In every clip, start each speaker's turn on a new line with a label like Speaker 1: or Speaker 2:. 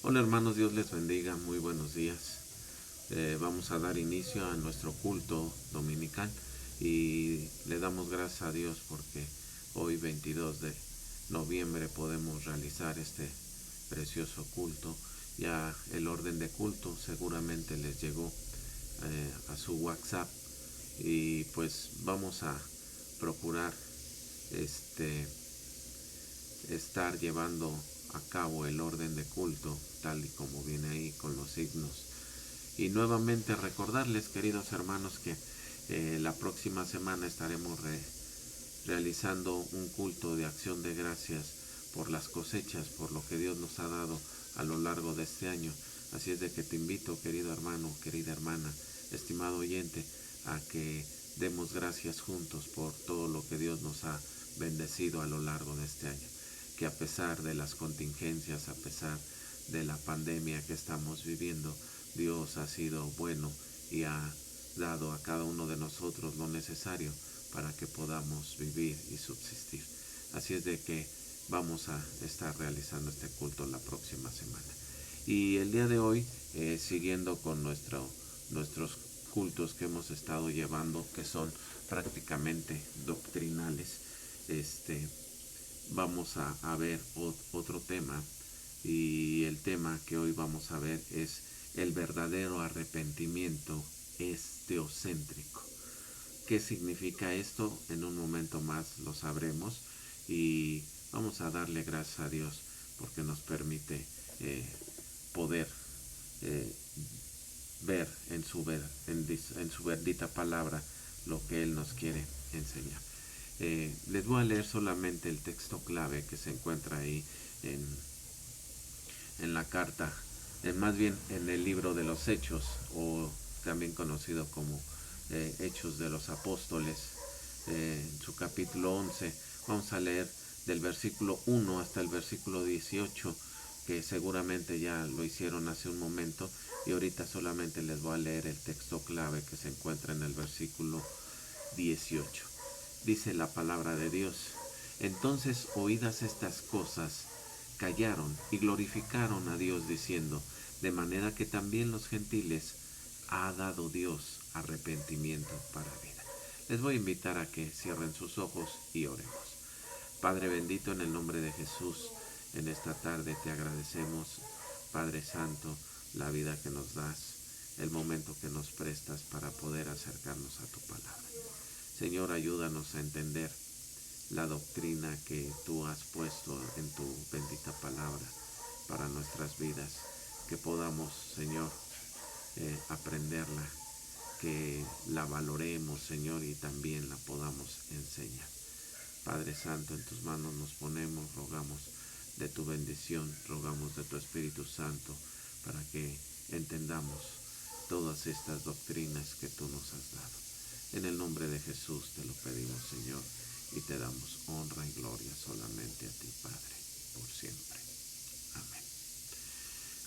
Speaker 1: Hola hermanos, Dios les bendiga, muy buenos días. Vamos a dar inicio a nuestro culto dominical y le damos gracias a Dios porque hoy 22 de noviembre podemos realizar este precioso culto. Ya el orden de culto seguramente les llegó a su WhatsApp y pues vamos a procurar este estar llevando a cabo el orden de culto tal y como viene ahí con los signos. Y nuevamente recordarles, queridos hermanos, que la próxima semana estaremos realizando un culto de acción de gracias por las cosechas, por lo que Dios nos ha dado a lo largo de este año. Así es de que te invito, querido hermano, querida hermana, estimado oyente, a que demos gracias juntos por todo lo que Dios nos ha bendecido a lo largo de este año. Que a pesar de las contingencias, a pesar de la pandemia que estamos viviendo, Dios ha sido bueno y ha dado a cada uno de nosotros lo necesario para que podamos vivir y subsistir. Así es de que vamos a estar realizando este culto la próxima semana. Y el día de hoy, siguiendo con nuestros cultos que hemos estado llevando, que son prácticamente doctrinales, vamos a ver otro tema. Y el tema que hoy vamos a ver es: el verdadero arrepentimiento es teocéntrico. ¿Qué significa esto? En un momento más lo sabremos y vamos a darle gracias a Dios porque nos permite poder eh, ver en su bendita palabra lo que Él nos quiere enseñar. Les voy a leer solamente el texto clave que se encuentra ahí en, en la carta, más bien en el libro de los Hechos, o también conocido como Hechos de los Apóstoles, en su capítulo 11. Vamos a leer del versículo 1 hasta el versículo 18, que seguramente ya lo hicieron hace un momento, y ahorita solamente les voy a leer el texto clave que se encuentra en el versículo 18. Dice la palabra de Dios: entonces, oídas estas cosas, callaron y glorificaron a Dios diciendo: de manera que también los gentiles ha dado Dios arrepentimiento para vida. Les voy a invitar a que cierren sus ojos y oremos. Padre bendito, en el nombre de Jesús, en esta tarde te agradecemos, Padre Santo, la vida que nos das, el momento que nos prestas para poder acercarnos a tu palabra. Señor, ayúdanos a entender la doctrina que tú has puesto en tu bendita palabra para nuestras vidas, que podamos, Señor, aprenderla, que la valoremos, Señor, y también la podamos enseñar. Padre Santo, en tus manos nos ponemos, rogamos de tu bendición, rogamos de tu Espíritu Santo para que entendamos todas estas doctrinas que tú nos has dado. En el nombre de Jesús te lo pedimos, Señor, y te damos honra y gloria solamente a ti, Padre, por siempre. Amén.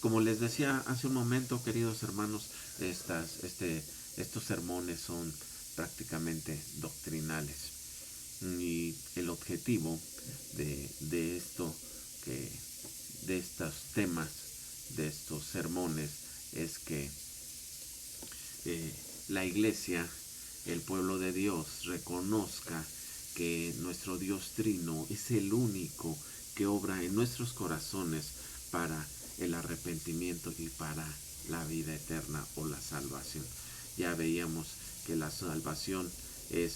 Speaker 1: Como les decía hace un momento, queridos hermanos, estos sermones son prácticamente doctrinales. Y el objetivo de esto, que, de estos temas, de estos sermones, es que la iglesia, el pueblo de Dios, reconozca que nuestro Dios Trino es el único que obra en nuestros corazones para el arrepentimiento y para la vida eterna o la salvación. Ya veíamos que la salvación es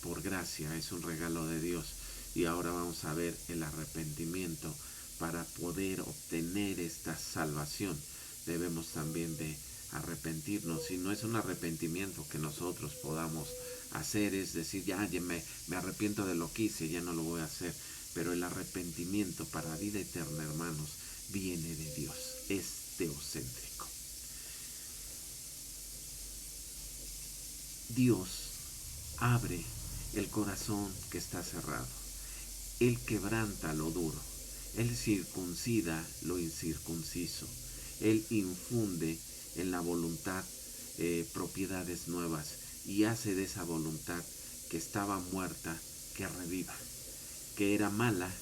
Speaker 1: por gracia, es un regalo de Dios, y ahora vamos a ver el arrepentimiento. Para poder obtener esta salvación debemos también de arrepentirnos, y no es un arrepentimiento que nosotros podamos hacer, es decir, ya me arrepiento de lo que hice, ya no lo voy a hacer, pero el arrepentimiento para vida eterna, hermanos, viene de Dios, es teocéntrico. Dios abre el corazón que está cerrado, Él quebranta lo duro, Él circuncida lo incircunciso, Él infunde en la voluntad propiedades nuevas, y hace de esa voluntad que estaba muerta que reviva, que era mala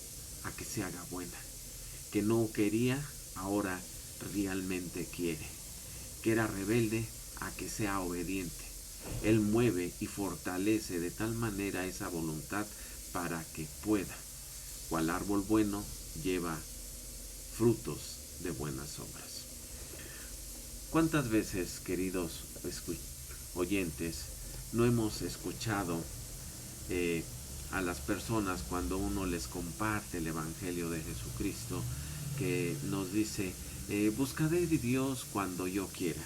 Speaker 1: a que se haga buena, que no quería ahora realmente quiere, que era rebelde a que sea obediente. Él mueve y fortalece de tal manera esa voluntad para que pueda. Cual árbol bueno lleva frutos de buenas obras. ¿Cuántas veces, queridos oyentes, no hemos escuchado a las personas cuando uno les comparte el Evangelio de Jesucristo, que nos dice, buscaré de Dios cuando yo quiera,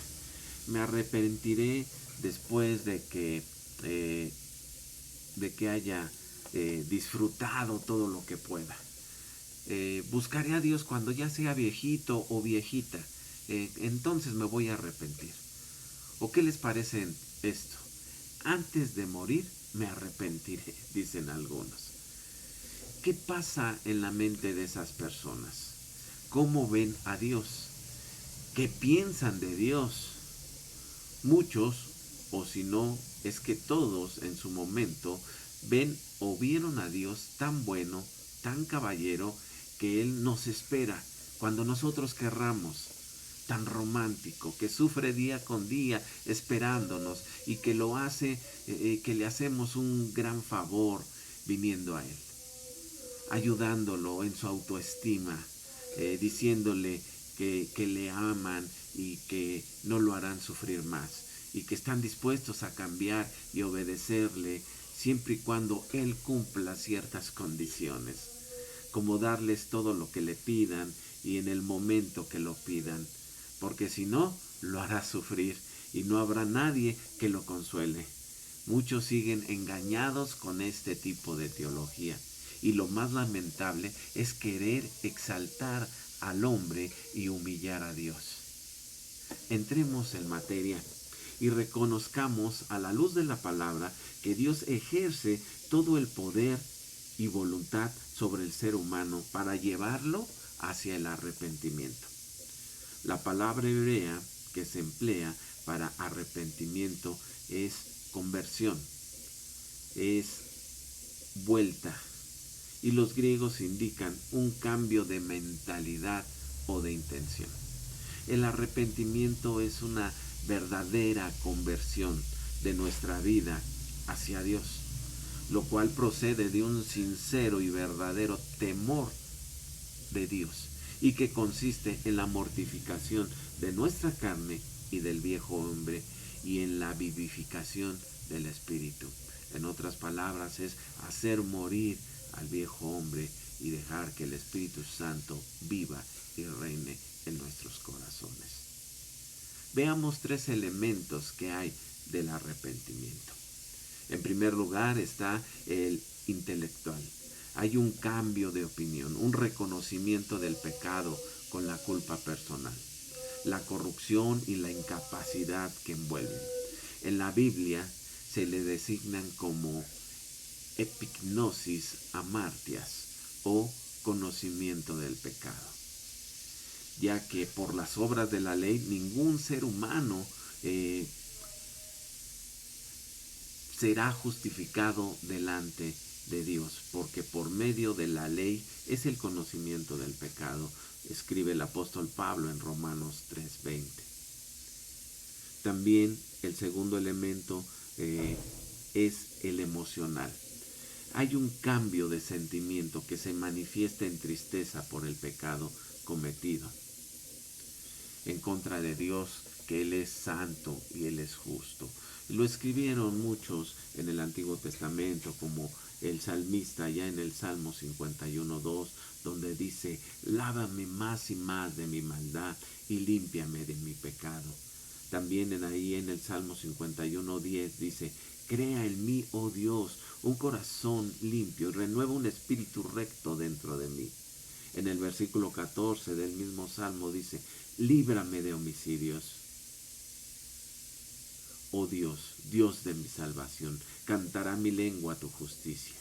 Speaker 1: me arrepentiré después de que haya disfrutado todo lo que pueda, buscaré a Dios cuando ya sea viejito o viejita, entonces me voy a arrepentir. ¿O qué les parece esto? Antes de morir me arrepentiré, dicen algunos. ¿Qué pasa en la mente de esas personas? ¿Cómo ven a Dios? ¿Qué piensan de Dios? Muchos, o si no, es que todos en su momento ven o vieron a Dios tan bueno, tan caballero, que Él nos espera cuando nosotros querramos, tan romántico, que sufre día con día esperándonos y que lo hace, que le hacemos un gran favor viniendo a Él, ayudándolo en su autoestima, diciéndole que le aman y que no lo harán sufrir más y que están dispuestos a cambiar y obedecerle siempre y cuando Él cumpla ciertas condiciones, como darles todo lo que le pidan y en el momento que lo pidan, porque si no, lo hará sufrir y no habrá nadie que lo consuele. Muchos siguen engañados con este tipo de teología y lo más lamentable es querer exaltar al hombre y humillar a Dios. Entremos en materia y reconozcamos a la luz de la palabra que Dios ejerce todo el poder y voluntad sobre el ser humano para llevarlo hacia el arrepentimiento. La palabra hebrea que se emplea para arrepentimiento es conversión, es vuelta, y los griegos indican un cambio de mentalidad o de intención. El arrepentimiento es una verdadera conversión de nuestra vida hacia Dios, lo cual procede de un sincero y verdadero temor de Dios y que consiste en la mortificación de nuestra carne y del viejo hombre y en la vivificación del espíritu. En otras palabras, es hacer morir al viejo hombre y dejar que el Espíritu Santo viva y reine en nuestros corazones. Veamos 3 elementos que hay del arrepentimiento. En primer lugar está el intelectual. Hay un cambio de opinión, un reconocimiento del pecado con la culpa personal, la corrupción y la incapacidad que envuelven. En la Biblia se le designan como epignosis amartias o conocimiento del pecado, ya que por las obras de la ley ningún ser humano será justificado delante de Dios, porque por medio de la ley es el conocimiento del pecado, escribe el apóstol Pablo en Romanos 3:20. También el segundo elemento es el emocional. Hay un cambio de sentimiento que se manifiesta en tristeza por el pecado cometido en contra de Dios, que Él es santo y Él es justo. Lo escribieron muchos en el Antiguo Testamento, como el salmista ya en el Salmo 51:2, donde dice, lávame más y más de mi maldad y límpiame de mi pecado. También ahí en el Salmo 51:10 dice, crea en mí, oh Dios, un corazón limpio y renueva un espíritu recto dentro de mí. En el versículo 14 del mismo Salmo dice, líbrame de homicidios. Oh Dios, Dios de mi salvación, cantará mi lengua tu justicia.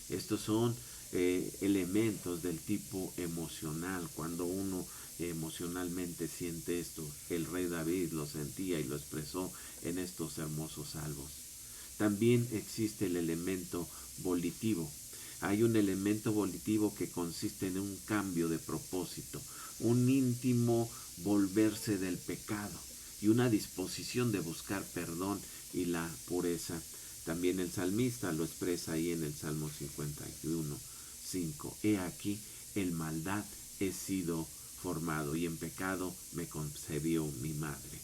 Speaker 1: Estos son elementos del tipo emocional, cuando uno emocionalmente siente esto. El rey David lo sentía y lo expresó en estos hermosos salmos. También existe el elemento volitivo. Hay un elemento volitivo que consiste en un cambio de propósito, un íntimo volverse del pecado y una disposición de buscar perdón y la pureza. También el salmista lo expresa ahí en el Salmo 51, 5. He aquí, en maldad he sido formado y en pecado me concebió mi madre.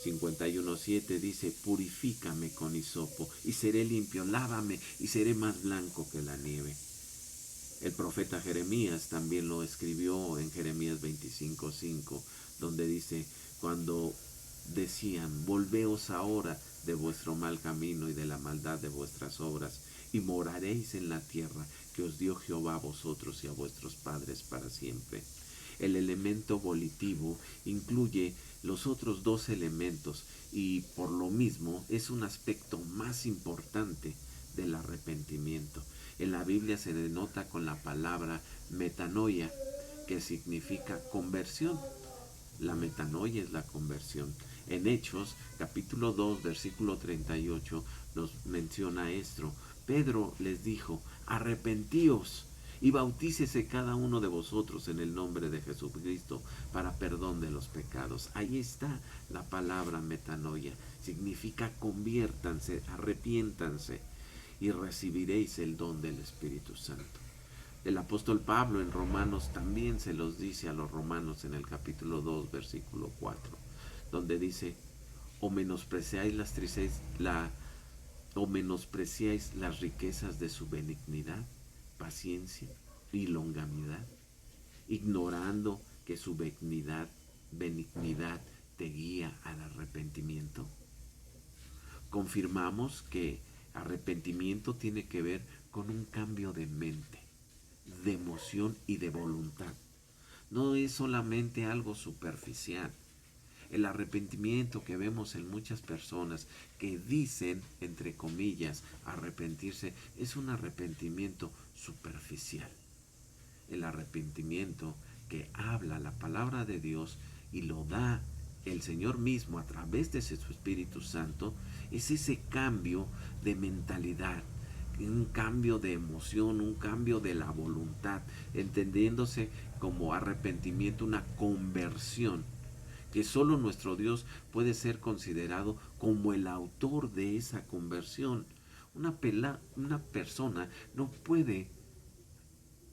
Speaker 1: 51:7 dice, purifícame con hisopo y seré limpio, lávame y seré más blanco que la nieve. El profeta Jeremías también lo escribió en Jeremías 25:5, donde dice, cuando decían, volveos ahora de vuestro mal camino y de la maldad de vuestras obras, y moraréis en la tierra que os dio Jehová a vosotros y a vuestros padres para siempre. El elemento volitivo incluye los otros dos elementos y por lo mismo es un aspecto más importante del arrepentimiento. En la Biblia se denota con la palabra metanoia, que significa conversión. La metanoia es la conversión. En Hechos, capítulo 2, versículo 38, nos menciona esto. Pedro les dijo, arrepentíos y bautícese cada uno de vosotros en el nombre de Jesucristo para perdón de los pecados. Ahí está la palabra metanoia. Significa conviértanse, arrepiéntanse y recibiréis el don del Espíritu Santo. El apóstol Pablo en Romanos también se los dice a los romanos en el capítulo 2, versículo 4, donde dice, o menospreciáis las riquezas de su benignidad, paciencia y longanimidad, ignorando que su benignidad te guía al arrepentimiento. Confirmamos que arrepentimiento tiene que ver con un cambio de mente, de emoción y de voluntad. No es solamente algo superficial. El arrepentimiento que vemos en muchas personas que dicen, entre comillas, arrepentirse, es un arrepentimiento superficial. El arrepentimiento que habla la palabra de Dios y lo da el Señor mismo a través de su Espíritu Santo, es ese cambio de mentalidad, un cambio de emoción, un cambio de la voluntad, entendiéndose como arrepentimiento, una conversión, que solo nuestro Dios puede ser considerado como el autor de esa conversión. Una persona no puede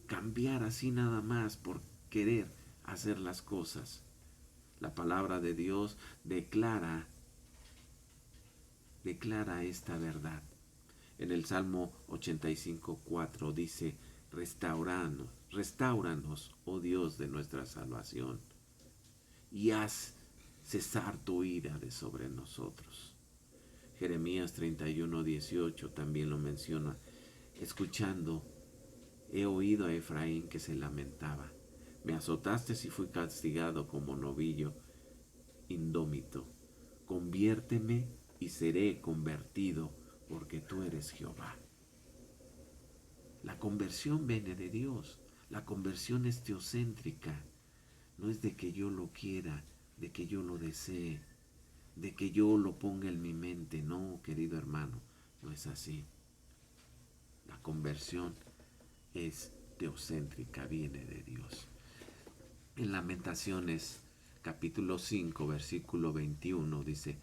Speaker 1: cambiar así nada más por querer hacer las cosas. La palabra de Dios declara esta verdad. En el Salmo 85:4 dice, restauranos, oh Dios de nuestra salvación, y haz cesar tu ira de sobre nosotros. Jeremías 31:18 también lo menciona. Escuchando, he oído a Efraín que se lamentaba. Me azotaste y fui castigado como novillo indómito. Conviérteme y seré convertido, porque tú eres Jehová. La conversión viene de Dios. La conversión es teocéntrica. No es de que yo lo quiera, de que yo lo desee, de que yo lo ponga en mi mente. No, querido hermano, no es así. La conversión es teocéntrica, viene de Dios. En Lamentaciones, capítulo 5, versículo 21, dice,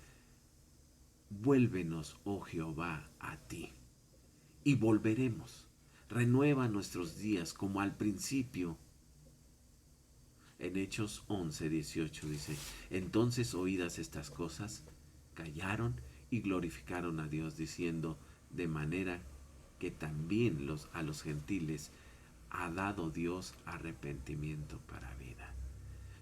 Speaker 1: vuélvenos, oh Jehová, a ti, y volveremos. Renueva nuestros días como al principio. En Hechos 11:18 dice, entonces oídas estas cosas, callaron y glorificaron a Dios, diciendo, de manera que también a los gentiles ha dado Dios arrepentimiento para vida.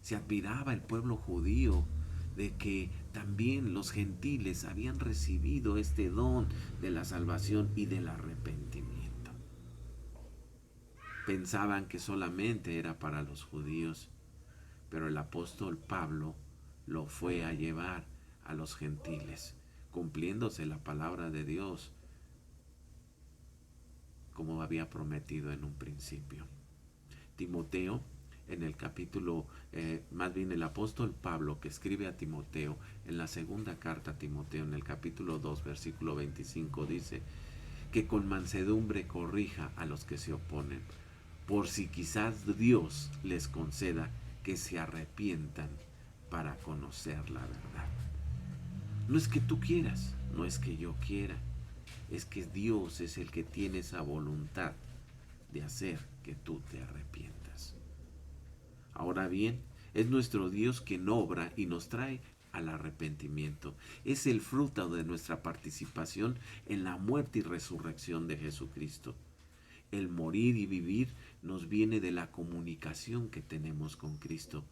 Speaker 1: Se admiraba el pueblo judío de que también los gentiles habían recibido este don de la salvación y del arrepentimiento. Pensaban que solamente era para los judíos, pero el apóstol Pablo lo fue a llevar a los gentiles, cumpliéndose la palabra de Dios como había prometido en un principio. Timoteo, en el capítulo, más bien el apóstol Pablo que escribe a Timoteo, en la segunda carta a Timoteo, en el capítulo 2, versículo 25, dice, que con mansedumbre corrija a los que se oponen, por si quizás Dios les conceda que se arrepientan para conocer la verdad. No es que tú quieras, no es que yo quiera, es que Dios es el que tiene esa voluntad de hacer que tú te arrepientas. Ahora bien, es nuestro Dios quien obra y nos trae al arrepentimiento. Es el fruto de nuestra participación en la muerte y resurrección de Jesucristo. El morir y vivir nos viene de la comunicación que tenemos con Cristo,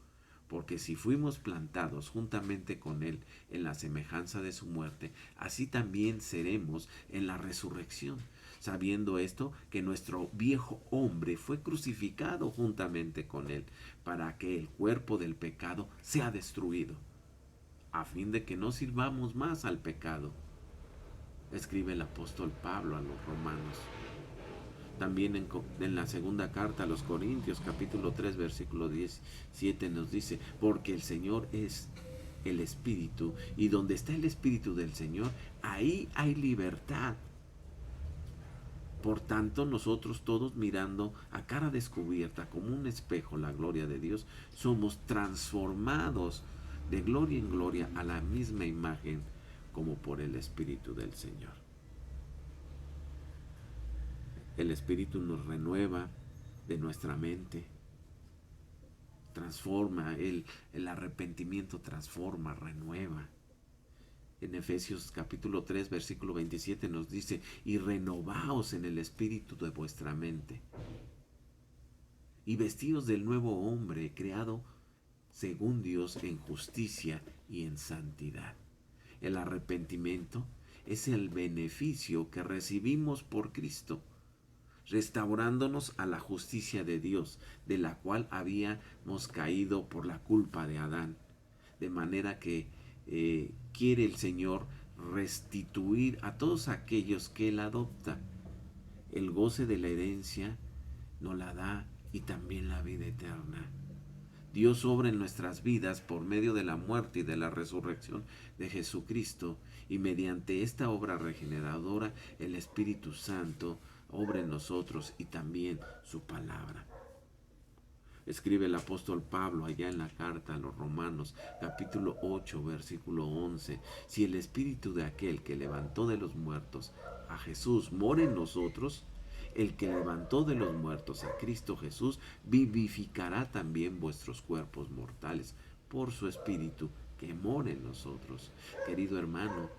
Speaker 1: porque si fuimos plantados juntamente con Él en la semejanza de su muerte, así también seremos en la resurrección, sabiendo esto que nuestro viejo hombre fue crucificado juntamente con Él, para que el cuerpo del pecado sea destruido, a fin de que no sirvamos más al pecado. Escribe el apóstol Pablo a los romanos. También en la segunda carta a los Corintios, capítulo 3, versículo 17 nos dice, porque el Señor es el Espíritu, y donde está el Espíritu del Señor, ahí hay libertad. Por tanto, nosotros todos, mirando a cara descubierta como un espejo la gloria de Dios, somos transformados de gloria en gloria a la misma imagen como por el Espíritu del Señor. El Espíritu nos renueva de nuestra mente, transforma, el arrepentimiento transforma, renueva. En Efesios capítulo 3, versículo 27 nos dice, y renovaos en el espíritu de vuestra mente, y vestíos del nuevo hombre, creado según Dios en justicia y en santidad. El arrepentimiento es el beneficio que recibimos por Cristo, restaurándonos a la justicia de Dios, de la cual habíamos caído por la culpa de Adán. De manera que quiere el Señor restituir a todos aquellos que Él adopta. El goce de la herencia nos la da, y también la vida eterna. Dios obra en nuestras vidas por medio de la muerte y de la resurrección de Jesucristo, y mediante esta obra regeneradora el Espíritu Santo obra en nosotros y también su palabra. Escribe el apóstol Pablo allá en la carta a los Romanos, capítulo 8, versículo 11. Si el Espíritu de aquel que levantó de los muertos a Jesús mora en nosotros, el que levantó de los muertos a Cristo Jesús vivificará también vuestros cuerpos mortales por su Espíritu que mora en nosotros. Querido hermano,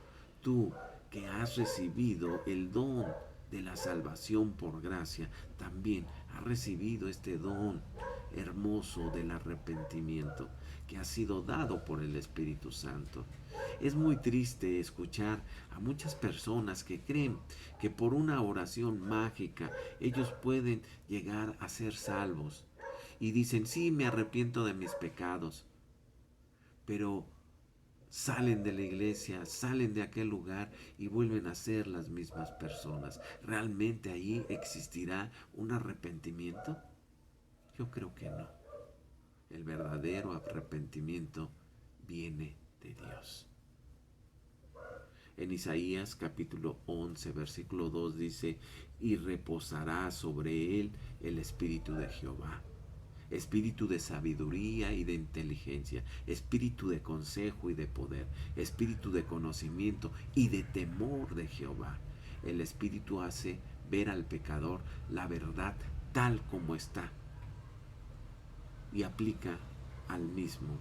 Speaker 1: tú que has recibido el don de la salvación por gracia, también has recibido este don hermoso del arrepentimiento que ha sido dado por el Espíritu Santo. Es muy triste escuchar a muchas personas que creen que por una oración mágica ellos pueden llegar a ser salvos y dicen, sí, me arrepiento de mis pecados, pero salen de la iglesia, salen de aquel lugar y vuelven a ser las mismas personas. ¿Realmente ahí existirá un arrepentimiento? Yo creo que no. El verdadero arrepentimiento viene de Dios. En Isaías capítulo 11, versículo 2 dice, y reposará sobre él el espíritu de Jehová, espíritu de sabiduría y de inteligencia, espíritu de consejo y de poder, espíritu de conocimiento y de temor de Jehová. El espíritu hace ver al pecador la verdad tal como está y aplica al mismo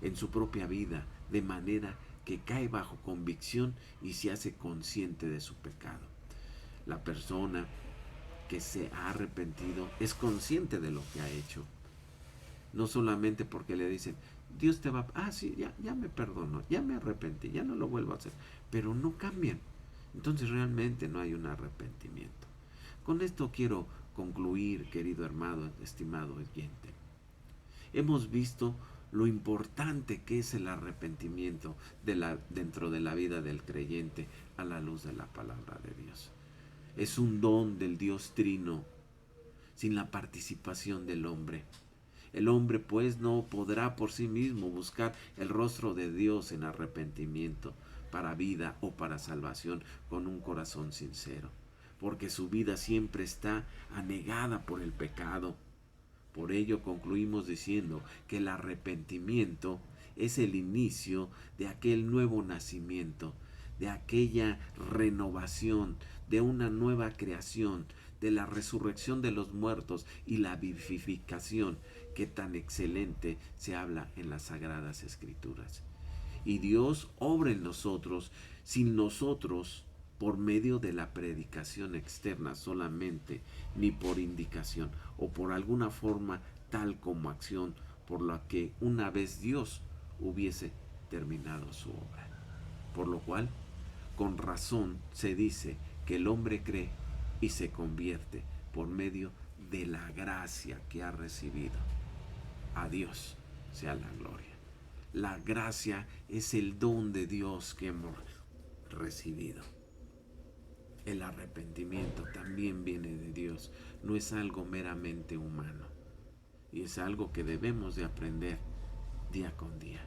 Speaker 1: en su propia vida, de manera que cae bajo convicción y se hace consciente de su pecado. La persona que se ha arrepentido es consciente de lo que ha hecho. No solamente porque le dicen, Dios te va, sí, ya me perdonó, ya me arrepentí, ya no lo vuelvo a hacer, pero no cambian. Entonces realmente no hay un arrepentimiento. Con esto quiero concluir, querido hermano, estimado oyente. Hemos visto lo importante que es el arrepentimiento dentro de la vida del creyente a la luz de la palabra de Dios. Es un don del Dios Trino, sin la participación del hombre. El hombre pues no podrá por sí mismo buscar el rostro de Dios en arrepentimiento para vida o para salvación con un corazón sincero, porque su vida siempre está anegada por el pecado. Por ello concluimos diciendo que el arrepentimiento es el inicio de aquel nuevo nacimiento, de aquella renovación, de una nueva creación, de la resurrección de los muertos y la vivificación que tan excelente se habla en las Sagradas Escrituras. Y Dios obra en nosotros, sin nosotros, por medio de la predicación externa solamente, ni por indicación o por alguna forma tal como acción por la que una vez Dios hubiese terminado su obra. Por lo cual, con razón se dice que el hombre cree y se convierte por medio de la gracia que ha recibido. A Dios sea la gloria. La gracia es el don de Dios que hemos recibido. El arrepentimiento también viene de Dios, no es algo meramente humano. Y es algo que debemos de aprender día con día.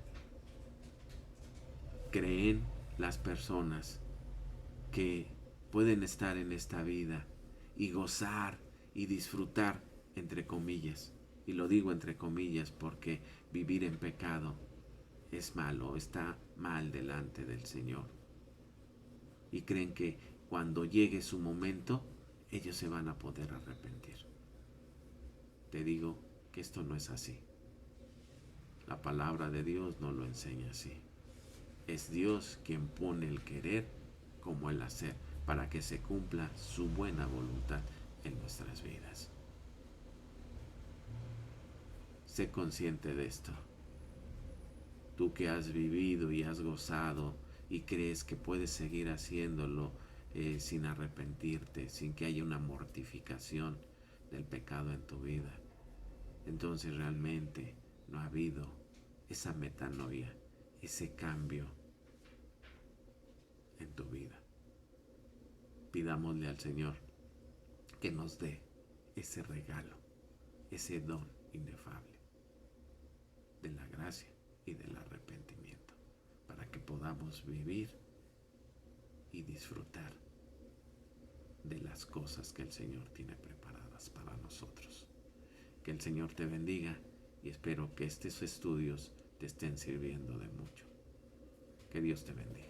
Speaker 1: Creen las personas que pueden estar en esta vida y gozar y disfrutar, entre comillas. Y lo digo entre comillas porque vivir en pecado es malo, está mal delante del Señor. Y creen que cuando llegue su momento, ellos se van a poder arrepentir. Te digo que esto no es así. La palabra de Dios no lo enseña así. Es Dios quien pone el querer como el hacer para que se cumpla su buena voluntad en nuestras vidas. Sé consciente de esto. Tú que has vivido y has gozado y crees que puedes seguir haciéndolo sin arrepentirte, sin que haya una mortificación del pecado en tu vida, entonces realmente no ha habido esa metanoia, ese cambio en tu vida. Pidámosle al Señor que nos dé ese regalo, ese don inefable de la gracia y del arrepentimiento, para que podamos vivir y disfrutar de las cosas que el Señor tiene preparadas para nosotros. Que el Señor te bendiga y espero que estos estudios te estén sirviendo de mucho. Que Dios te bendiga.